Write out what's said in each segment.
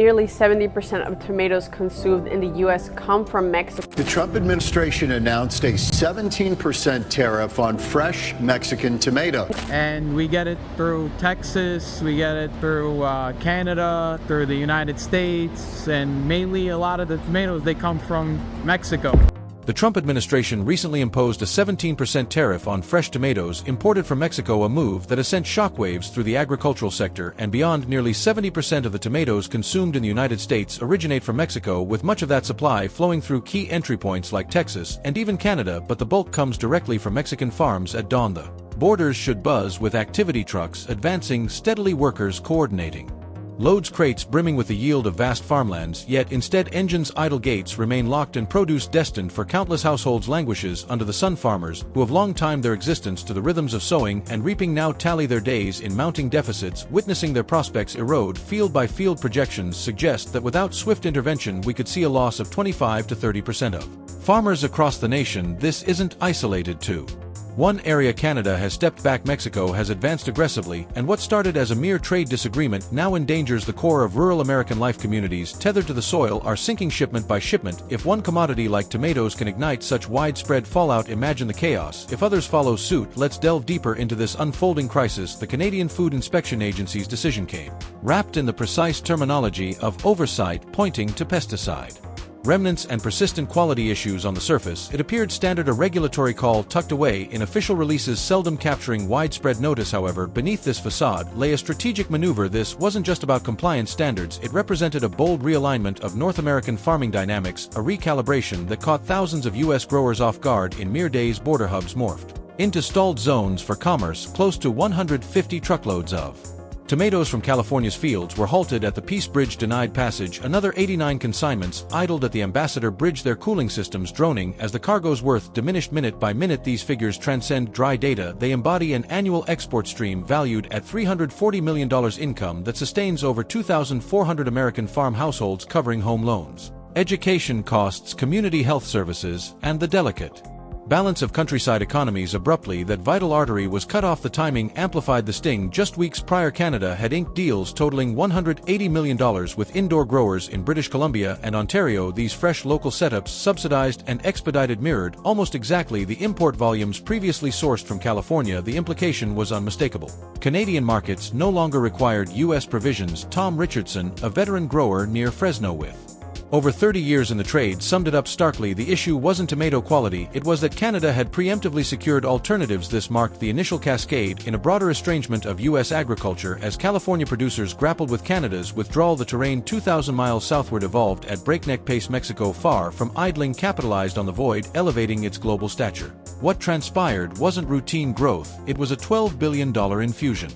Nearly 70% of tomatoes consumed in the U.S. come from Mexico. The Trump administration announced a 17% tariff on fresh Mexican tomato. And we get it through Texas, we get it through Canada, through the United States, and mainly a lot of the tomatoes, they come from Mexico. The Trump administration recently imposed a 17% tariff on fresh tomatoes imported from Mexico, a move that has sent shockwaves through the agricultural sector and beyond. Nearly 70% of the tomatoes consumed in the United States originate from Mexico, with much of that supply flowing through key entry points like Texas and even Canada, but the bulk comes directly from Mexican farms at dawn. The borders should buzz with activity trucks advancing steadily, workers coordinating. Loads, crates brimming with the yield of vast farmlands, yet instead engines idle, gates remain locked, and produce destined for countless households languishes under the sun. Farmers, who have long timed their existence to the rhythms of sowing and reaping, now tally their days in mounting deficits, witnessing their prospects erode. Field by field projections suggest that without swift intervention we could see a loss of 25 to 30% of farmers across the nation. This isn't isolated to one area. Canada has stepped back, Mexico has advanced aggressively, and what started as a mere trade disagreement now endangers the core of rural American life. Communities tethered to the soil are sinking shipment by shipment. If one commodity like tomatoes can ignite such widespread fallout, imagine the chaos if others follow suit. Let's delve deeper into this unfolding crisis. The Canadian Food Inspection Agency's decision came wrapped in the precise terminology of oversight, pointing to pesticide remnants and persistent quality issues. On the surface, it appeared standard, a regulatory call tucked away in official releases, seldom capturing widespread notice. However, beneath this facade lay a strategic maneuver. This wasn't just about compliance standards, it represented a bold realignment of North American farming dynamics, a recalibration that caught thousands of U.S. growers off guard. In mere days, border hubs morphed into stalled zones for commerce. Close to 150 truckloads of tomatoes from California's fields were halted at the Peace Bridge, denied passage. Another 89 consignments idled at the Ambassador Bridge, their cooling systems droning as the cargo's worth diminished minute by minute. These figures transcend dry data. They embody an annual export stream valued at $340 million, income that sustains over 2,400 American farm households, covering home loans, education costs, community health services, and the delicate balance of countryside economies. Abruptly, that vital artery was cut off. The timing amplified the sting. Just weeks prior, Canada had inked deals totaling $180 million with indoor growers in British Columbia and Ontario. These fresh local setups, subsidized and expedited, mirrored almost exactly the import volumes previously sourced from California. The implication was unmistakable. Canadian markets no longer required U.S. provisions. Tom Richardson, a veteran grower near Fresno with over 30 years in the trade, summed it up starkly. The issue wasn't tomato quality, it was that Canada had preemptively secured alternatives. This marked the initial cascade in a broader estrangement of U.S. agriculture as California producers grappled with Canada's withdrawal. The terrain 2,000 miles southward evolved at breakneck pace. Mexico, far from idling, capitalized on the void, elevating its global stature. What transpired wasn't routine growth, it was a $12 billion infusion,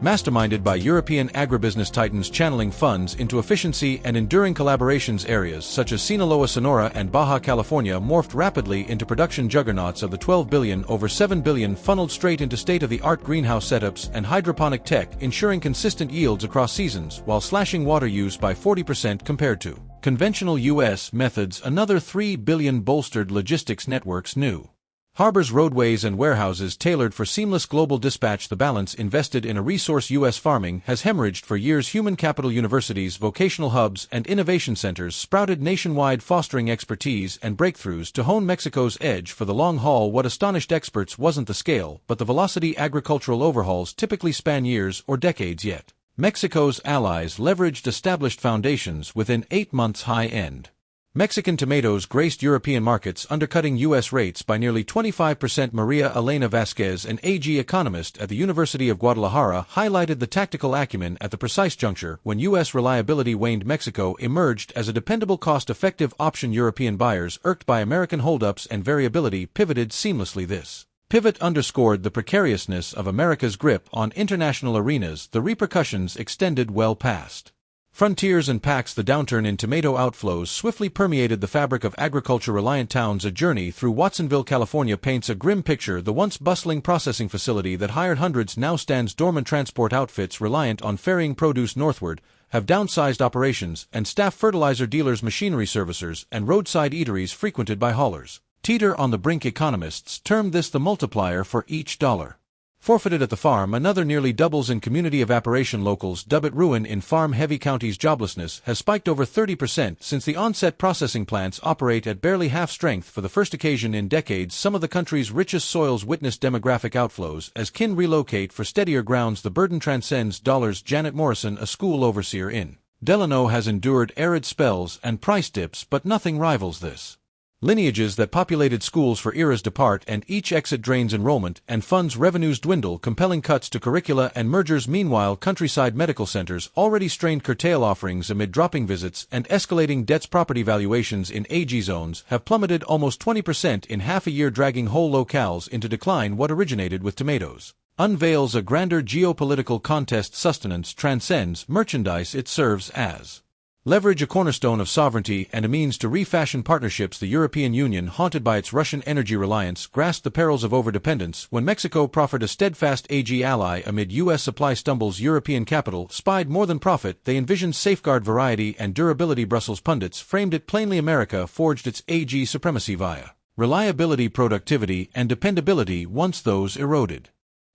masterminded by European agribusiness titans channeling funds into efficiency and enduring collaborations. Areas such as Sinaloa, Sonora, and Baja California morphed rapidly into production juggernauts. Of the $12 billion, over $7 billion funneled straight into state-of-the-art greenhouse setups and hydroponic tech, ensuring consistent yields across seasons while slashing water use by 40% compared to conventional U.S. methods. Another $3 billion bolstered logistics networks, new harbors, roadways, and warehouses tailored for seamless global dispatch. The balance invested in a resource U.S. farming has hemorrhaged for years. Human capital, universities, vocational hubs, and innovation centers sprouted nationwide, fostering expertise and breakthroughs to hone Mexico's edge for the long haul. What astonished experts wasn't the scale, but the velocity. Agricultural overhauls typically span years or decades, yet Mexico's allies leveraged established foundations within 8 months. High-end Mexican tomatoes graced European markets, undercutting U.S. rates by nearly 25%. Maria Elena Vasquez, an AG economist at the University of Guadalajara, highlighted the tactical acumen at the precise juncture when U.S. reliability waned. Mexico emerged as a dependable, cost-effective option. European buyers, irked by American holdups and variability, pivoted seamlessly. This pivot underscored the precariousness of America's grip on international arenas. The repercussions extended well past frontiers and packs. The downturn in tomato outflows swiftly permeated the fabric of agriculture-reliant towns. A journey through Watsonville, California paints a grim picture. The once bustling processing facility that hired hundreds now stands dormant. Transport outfits reliant on ferrying produce northward have downsized operations, and staff fertilizer dealers, machinery servicers, and roadside eateries frequented by haulers teeter on the brink. Economists term this the multiplier for each dollar Forfeited at the farm, another nearly doubles in community evaporation. Locals dub it ruin in farm-heavy counties. Joblessness has spiked over 30% since the onset. Processing plants operate at barely half strength for the first occasion in decades. Some of the country's richest soils witness demographic outflows as kin relocate for steadier grounds. The burden transcends dollars. Janet Morrison, a school overseer in Delano, has endured arid spells and price dips, but nothing rivals this. Lineages that populated schools for eras depart, and each exit drains enrollment and funds revenues dwindle, compelling cuts to curricula and mergers. Meanwhile, countryside medical centers, already strained, curtail offerings amid dropping visits and escalating debts. Property valuations in AG zones have plummeted almost 20% in half a year, dragging whole locales into decline. What originated with tomatoes unveils a grander geopolitical contest. Sustenance transcends merchandise, it serves as leverage, a cornerstone of sovereignty and a means to refashion partnerships. The European Union, haunted by its Russian energy reliance, grasped the perils of overdependence when Mexico proffered a steadfast AG ally amid U.S. supply stumbles. European capital spied more than profit, they envisioned safeguard, variety and durability. Brussels pundits framed it plainly, America forged its AG supremacy via reliability, productivity and dependability. Once those eroded,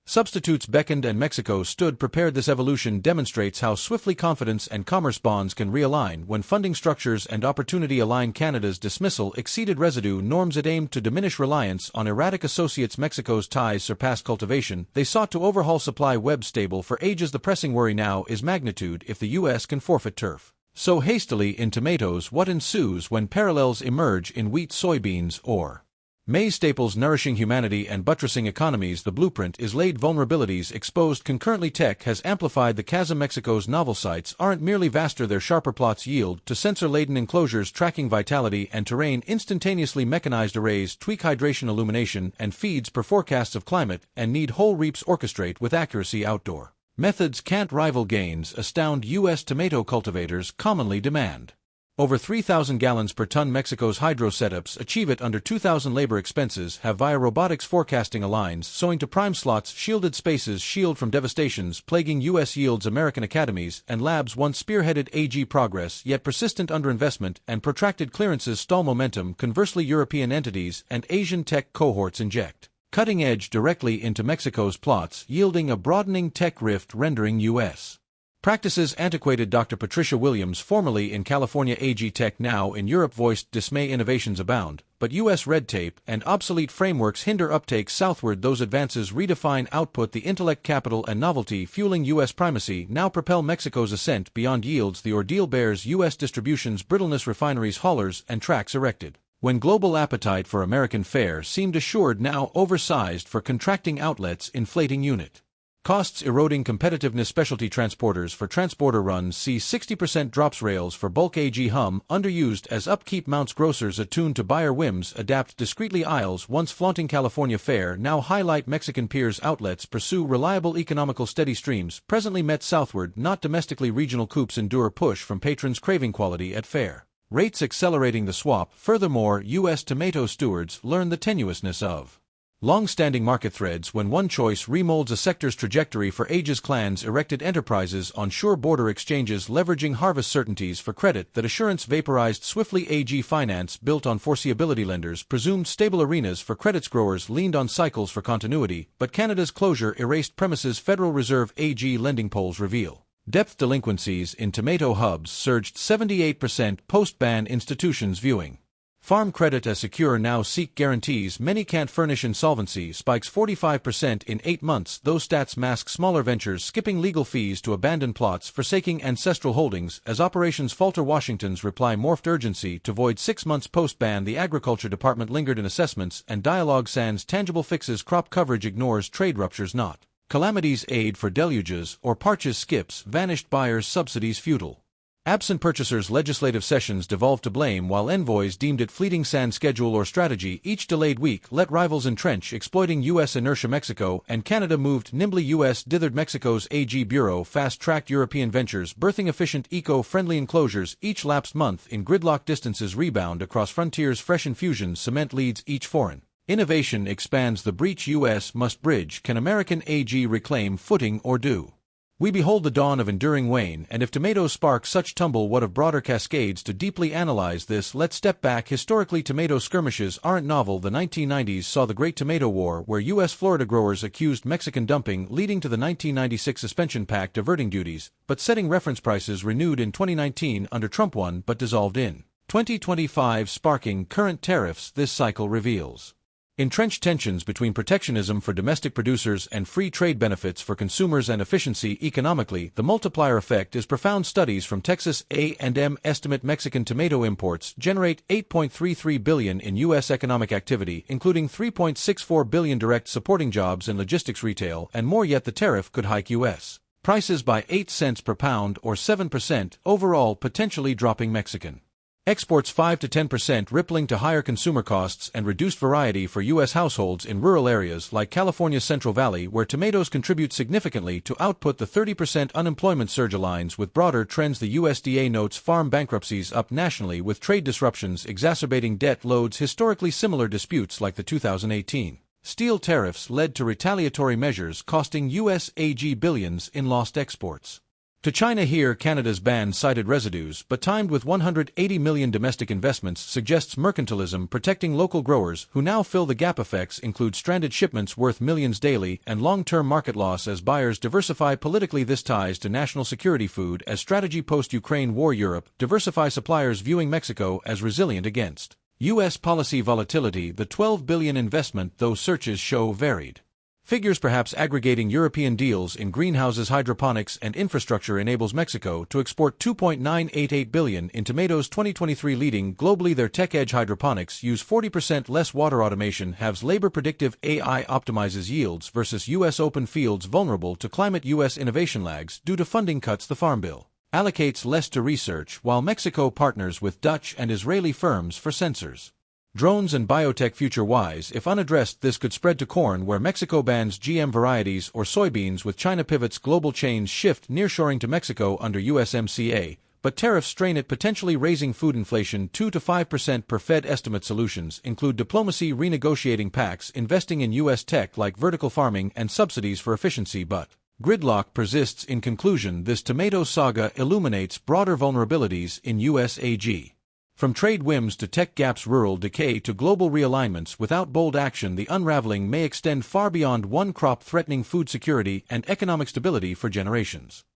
substitutes beckoned and Mexico stood prepared. This evolution demonstrates how swiftly confidence and commerce bonds can realign when funding structures and opportunity align. Canada's dismissal exceeded residue norms. It aimed to diminish reliance on erratic associates. Mexico's ties surpassed cultivation. They sought to overhaul supply webs stable for ages. The pressing worry now is magnitude. If the U.S. can forfeit turf so hastily in tomatoes, what ensues when parallels emerge in wheat, soybeans, or maize staples nourishing humanity and buttressing economies? The blueprint is laid, vulnerabilities exposed concurrently. Tech has amplified the chasm. Mexico's novel sites aren't merely vaster, their sharper plots yield to sensor-laden enclosures tracking vitality and terrain instantaneously. Mechanized arrays tweak hydration, illumination, and feeds per forecasts of climate and need. Whole reaps orchestrate with accuracy. Outdoor methods can't rival gains astound U.S. tomato cultivators commonly demand over 3,000 gallons per ton. Mexico's hydro setups achieve it under 2,000. Labor expenses have via robotics forecasting aligns sowing to prime slots. Shielded spaces shield from devastations plaguing U.S. yields. American academies and labs once spearheaded AG progress, yet persistent underinvestment and protracted clearances stall momentum. Conversely, European entities and Asian tech cohorts inject cutting edge directly into Mexico's plots, yielding a broadening tech rift rendering U.S. practices antiquated. Dr. Patricia Williams, formerly in California AG Tech, now in Europe, voiced dismay. Innovations abound, but U.S. red tape and obsolete frameworks hinder uptake southward. Those advances redefine output. The intellect, capital, and novelty fueling U.S. primacy now propel Mexico's ascent beyond yields. The ordeal bears U.S. distribution's brittleness. Refineries, haulers, and tracks erected when global appetite for American fare seemed assured, now oversized for contracting outlets. Inflating unit costs eroding competitiveness. Specialty transporters for transporter runs see 60% drops. Rails for bulk AG hum, underused as upkeep mounts. Grocers attuned to buyer whims adapt discreetly. Aisles once flaunting California fare now highlight Mexican peers. Outlets pursue reliable, economical, steady streams presently met southward, not domestically. Regional coups endure push from patrons craving quality at fair rates, accelerating the swap. Furthermore, U.S. tomato stewards learn the tenuousness of long-standing market threads when one choice remolds a sector's trajectory. For ages, clans erected enterprises on sure border exchanges, leveraging harvest certainties for credit. That assurance vaporized swiftly. AG finance built on foreseeability. Lenders presumed stable arenas for credits. Growers leaned on cycles for continuity, but Canada's closure erased premises. Federal Reserve AG lending polls reveal depth. Delinquencies in tomato hubs surged 78% post-ban. Institutions viewing farm credit as secure now seek guarantees many can't furnish. Insolvency spikes 45% in 8 months. Those stats mask smaller ventures skipping legal fees to abandon plots, forsaking ancestral holdings as operations falter. Washington's reply morphed urgency to void 6 months post-ban. The Agriculture Department lingered in assessments and dialogue sans tangible fixes. Crop coverage ignores trade ruptures not calamities. Aid for deluges or parches skips. Vanished buyers. Subsidies futile. Absent purchasers. Legislative sessions devolved to blame while envoys deemed it fleeting. Sans schedule or strategy, each delayed week let rivals entrench, exploiting U.S. inertia. Mexico and Canada moved nimbly. U.S. dithered Mexico's AG bureau fast-tracked European ventures, birthing efficient eco-friendly enclosures. Each lapsed month in gridlock distances rebound across frontiers. Fresh infusions cement leads each foreign innovation expands the breach U.S. must bridge. Can American AG reclaim footing or do We behold the dawn of enduring wane, and if tomatoes spark such tumble, what of broader cascades? To deeply analyze this, let's step back. Historically, tomato skirmishes aren't novel. The 1990s saw the Great Tomato War, where U.S. Florida growers accused Mexican dumping, leading to the 1996 Suspension Pact diverting duties, but setting reference prices renewed in 2019 under Trump won but dissolved in 2025, sparking current tariffs. This cycle reveals entrenched tensions between protectionism for domestic producers and free trade benefits for consumers and efficiency economically. The multiplier effect is profound. Studies from Texas A&M estimate Mexican tomato imports generate $8.33 billion in U.S. economic activity, including $3.64 billion direct supporting jobs in logistics, retail, and more. Yet the tariff could hike U.S. prices by 8 cents per pound or 7% overall, potentially dropping Mexican exports 5 to 10%, rippling to higher consumer costs and reduced variety for U.S. households in rural areas like California's Central Valley, where tomatoes contribute significantly to output. The 30% unemployment surge aligns with broader trends. The USDA notes farm bankruptcies up nationally, with trade disruptions exacerbating debt loads. Historically similar disputes like the 2018 steel tariffs led to retaliatory measures costing U.S. AG billions in lost exports to China. Here, Canada's ban cited residues, but timed with $180 million domestic investments, suggests mercantilism protecting local growers who now fill the gap. Effects include stranded shipments worth millions daily and long-term market loss as buyers diversify politically. This ties to national security. Food as strategy post-Ukraine war. Europe diversify suppliers, viewing Mexico as resilient against U.S. policy volatility. The $12 billion investment, though searches show varied figures, perhaps aggregating European deals in greenhouses, hydroponics, and infrastructure, enables Mexico to export $2.988 billion in tomatoes 2023, leading globally. Their tech-edge hydroponics use 40% less water. Automation halves labor. Predictive AI optimizes yields versus U.S. open fields vulnerable to climate. U.S. innovation lags due to funding cuts. The Farm Bill allocates less to research, while Mexico partners with Dutch and Israeli firms for sensors, drones, and biotech. Future-wise, if unaddressed, this could spread to corn, where Mexico bans GM varieties, or soybeans, with China pivots. Global chains shift nearshoring to Mexico under USMCA, but tariffs strain it, potentially raising food inflation 2 to 5% per Fed estimate. Solutions include diplomacy, renegotiating pacts, investing in U.S. tech like vertical farming, and subsidies for efficiency, but gridlock persists. In conclusion, this tomato saga illuminates broader vulnerabilities in U.S. AG. From trade whims to tech gaps, rural decay to global realignments, without bold action, the unraveling may extend far beyond one crop, threatening food security and economic stability for generations.